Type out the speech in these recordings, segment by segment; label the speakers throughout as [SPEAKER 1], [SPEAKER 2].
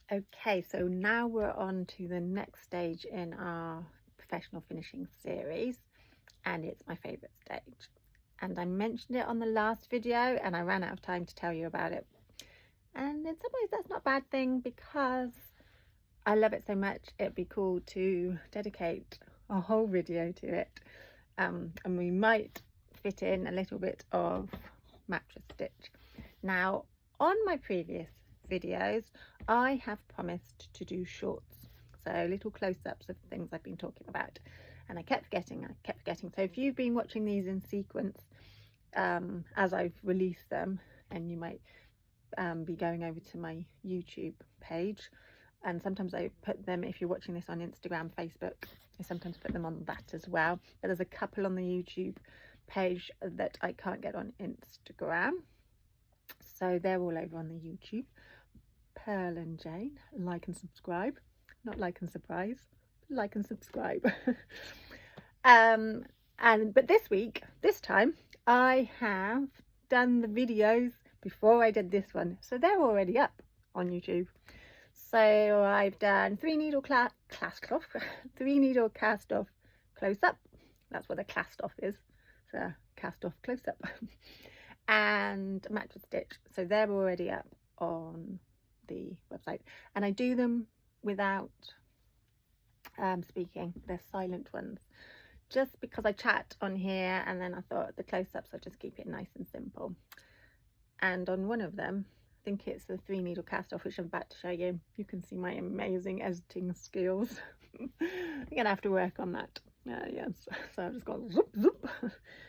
[SPEAKER 1] Okay, so now we're on to the next stage in our professional finishing series, and it's my favourite stage. And I mentioned it on the last video and I ran out of time to tell you about it. And in some ways that's not a bad thing because I love it so much, it'd be cool to dedicate a whole video to it. And we might fit in a little bit of mattress stitch. Now, on my previous videos, I have promised to do shorts, so little close-ups of things I've been talking about, and I kept forgetting. So if you've been watching these in sequence as I've released them, and you might be going over to my YouTube page, and sometimes I put them, if you're watching this on Instagram, Facebook, I sometimes put them on that as well, but there's a couple on the YouTube page that I can't get on Instagram, so they're all over on the YouTube. Pearl and Jane, like and subscribe. Not like and surprise, but like and subscribe. But this time I have done the videos before I did this one, so they're already up on YouTube. So I've done 3 needle cast off, 3 needle cast off close up. That's what a cast off is. It's a cast off close up. And mattress stitch. So they're already up on the website, and I do them without speaking. They're silent ones, just because I chat on here, and then I thought the close-ups I'll just keep it nice and simple. And on one of them, I think it's the 3 needle cast off, which I'm about to show you. You can see my amazing editing skills. I'm gonna have to work on that. Yes, so I've just gone zoop zoop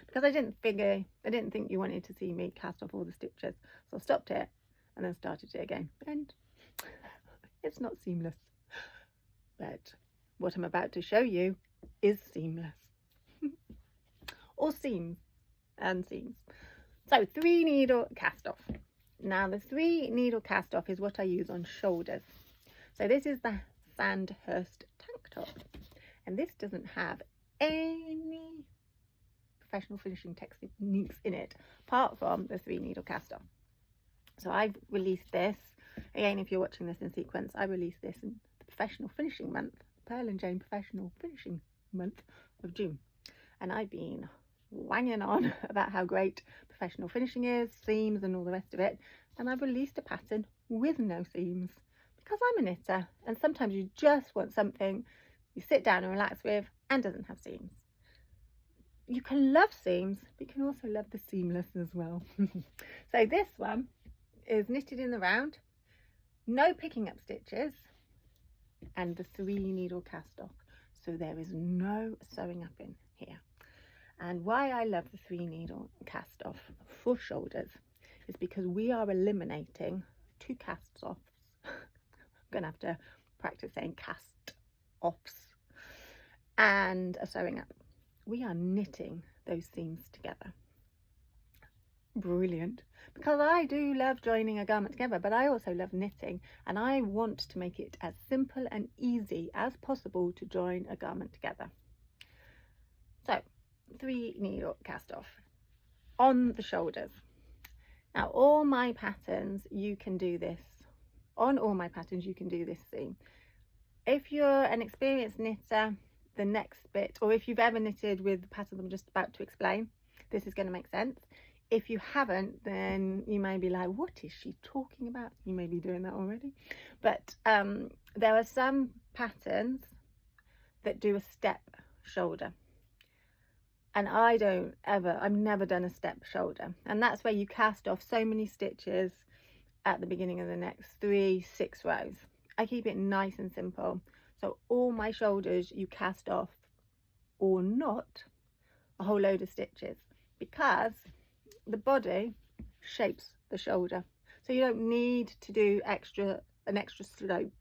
[SPEAKER 1] because I didn't think you wanted to see me cast off all the stitches, so I stopped it and then started it again, and it's not seamless, but what I'm about to show you is seamless. Or seams and seams. So 3 needle cast off. Now the 3 needle cast off is what I use on shoulders. So this is the Sandhurst tank top, and this doesn't have any professional finishing techniques in it apart from the 3 needle cast off. So I've released this again. If you're watching this in sequence, I released this in the professional finishing month, Pearl and Jane professional finishing month of June, and I've been wanging on about how great professional finishing is, seams and all the rest of it, and I've released a pattern with no seams because I'm a knitter, and sometimes you just want something you sit down and relax with and doesn't have seams. You can love seams, but you can also love the seamless as well. So this one is knitted in the round, no picking up stitches, and the 3 needle cast off, so there is no sewing up in here. And why I love the 3 needle cast off for shoulders is because we are eliminating 2 casts offs. I'm gonna have to practice saying cast offs and a sewing up. We are knitting those seams together. Brilliant, because I do love joining a garment together, but I also love knitting, and I want to make it as simple and easy as possible to join a garment together. So 3 needle cast off on the shoulders. Now all my patterns you can do this on. All my patterns you can do this seam. If you're an experienced knitter, the next bit, or if you've ever knitted with the patterns I'm just about to explain, this is going to make sense. If you haven't, then you may be like, what is she talking about? You may be doing that already, but there are some patterns that do a step shoulder, and I've never done a step shoulder, and that's where you cast off so many stitches at the beginning of the next 6 rows. I keep it nice and simple, so all my shoulders you cast off or not a whole load of stitches, because the body shapes the shoulder, so you don't need to do an extra slope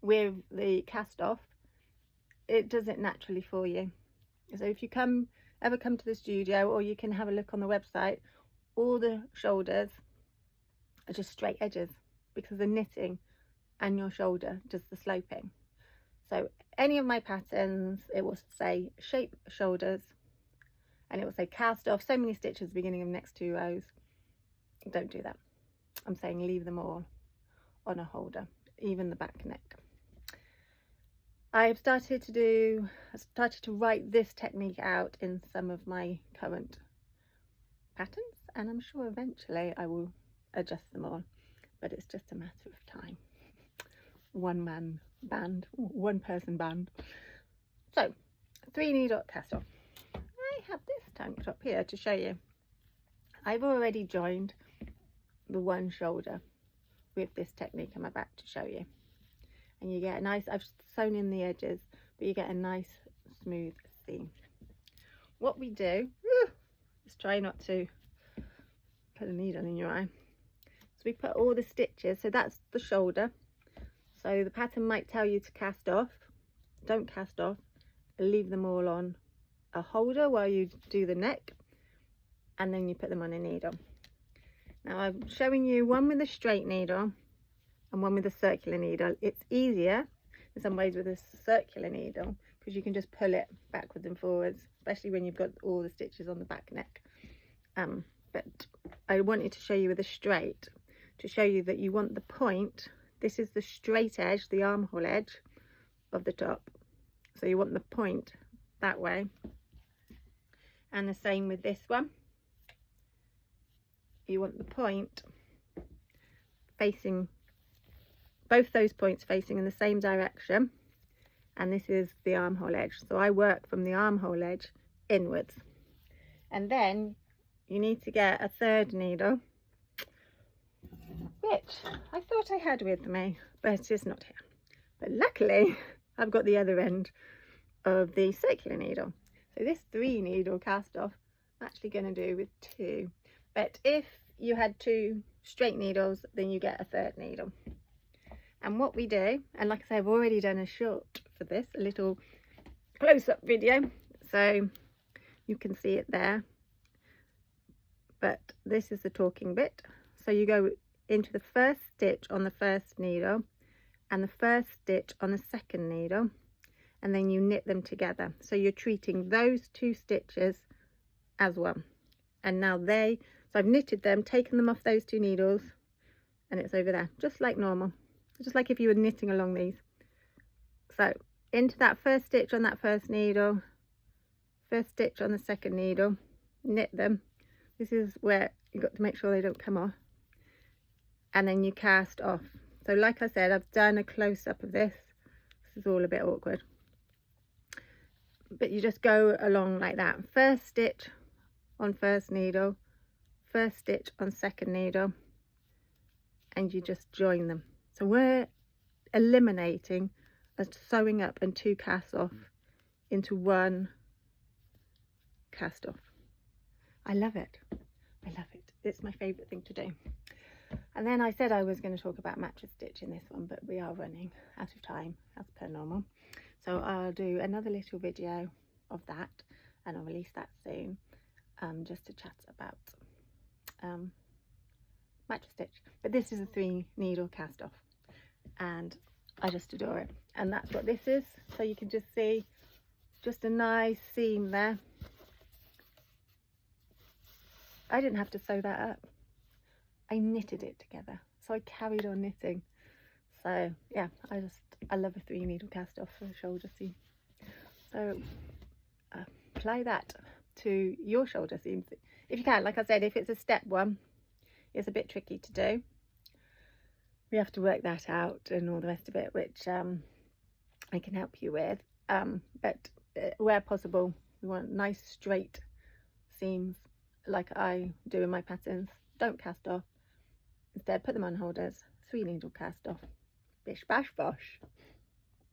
[SPEAKER 1] with the cast off. It does it naturally for you. So if you ever come to the studio, or you can have a look on the website, all the shoulders are just straight edges because the knitting and your shoulder does the sloping. So any of my patterns, it will say shape shoulders, and it will say cast off so many stitches beginning of next 2 rows. Don't do that. I'm saying leave them all on a holder, even the back neck. I've started to write this technique out in some of my current patterns, and I'm sure eventually I will adjust them all, but it's just a matter of time. One person band. So 3 needle cast off. I have this tank top here to show you. I've already joined the one shoulder with this technique I'm about to show you, and you get a nice, I've sewn in the edges, but you get a nice smooth seam. What we do is try not to put a needle in your eye. So we put all the stitches, so that's the shoulder. So the pattern might tell you to cast off. Don't cast off, leave them all on a holder while you do the neck, and then you put them on a needle. Now I'm showing you one with a straight needle and one with a circular needle. It's easier in some ways with a circular needle because you can just pull it backwards and forwards, especially when you've got all the stitches on the back neck. But I wanted to show you with a straight, to show you that you want the point. This is the straight edge, the armhole edge of the top. So you want the point that way. And the same with this one. You want the point facing, both those points facing in the same direction. And this is the armhole edge. So I work from the armhole edge inwards. And then you need to get a third needle, which I thought I had with me, but it's not here. But luckily I've got the other end of the circular needle. So this 3 needle cast off I'm actually going to do with 2. But if you had 2 straight needles, then you get a third needle. And what we do, and like I say, I've already done a short for this, a little close-up video, so you can see it there. But this is the talking bit. So you go into the first stitch on the first needle and the first stitch on the second needle, and then you knit them together. So you're treating those 2 stitches as one. And now so I've knitted them, taken them off those 2 needles, and it's over there, just like normal, just like if you were knitting along these. So into that first stitch on that first needle, first stitch on the second needle, knit them. This is where you've got to make sure they don't come off, and then you cast off. So like I said, I've done a close-up of this. This is all a bit awkward, but you just go along like that. First stitch on first needle, first stitch on second needle, and you just join them. So we're eliminating a sewing up and 2 cast off into 1 cast off. I love it. I love it. It's my favourite thing to do. And then I said I was going to talk about mattress stitch in this one, but we are running out of time as per normal. So I'll do another little video of that, and I'll release that soon, just to chat about mattress stitch. But this is a 3 needle cast off, and I just adore it. And that's what this is. So you can just see just a nice seam there. I didn't have to sew that up. I knitted it together. So I carried on knitting. So yeah, I love a 3 needle cast off for a shoulder seam. So apply that to your shoulder seams if you can. Like I said, if it's a step one, it's a bit tricky to do. We have to work that out and all the rest of it, which I can help you with. But where possible, we want nice straight seams like I do in my patterns. Don't cast off. Instead, put them on holders. 3 needle cast off. Bish bash bosh.